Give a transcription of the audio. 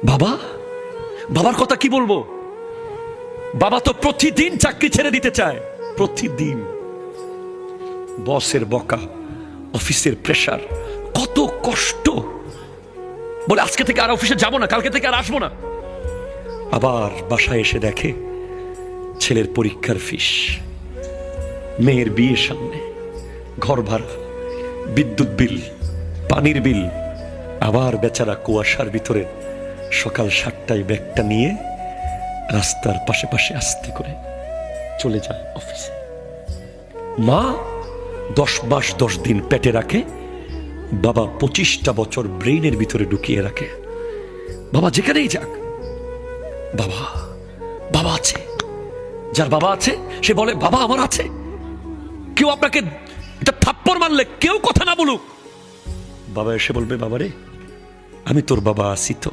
বাবা, বাবার কথা কি বলবো? বাবা তো প্রতিদিন চাকরি ছেড়ে দিতে চায়, প্রতিদিন। বসের বকা, অফিসের প্রেসার, কত কষ্ট। বলে আজকে থেকে আর অফিসে যাব না, কালকে থেকে আর আসবো না। আবার বাসায় এসে দেখে ছেলের পরীক্ষার ফিস, মেয়ের বিয়ের সামনে, ঘর ভাড়া, বিদ্যুৎ বিল, পানির বিল। আবার বেচারা কুয়াশার ভিতরে সকাল 7টায় ব্যাগটা নিয়ে রাস্তার পাশে পাশে আস্তে করে চলে যায় অফিসে। মা 10 মাস 10 দিন পেটে রাখে, বাবা 25টা বছর ব্রেইনের ভিতরে ঢুকিয়ে রাখে। বাবা যেখানেই যাক, বাবা বাবা আছে। যার বাবা আছে সে বলে বাবা আমার আছে। কেউ আপনাকে এটা থাপ্পড় মারলে কেউ কথা না বলুক, বাবা এসে বলবে বাবা রে আমি তোর বাবা আছি তো।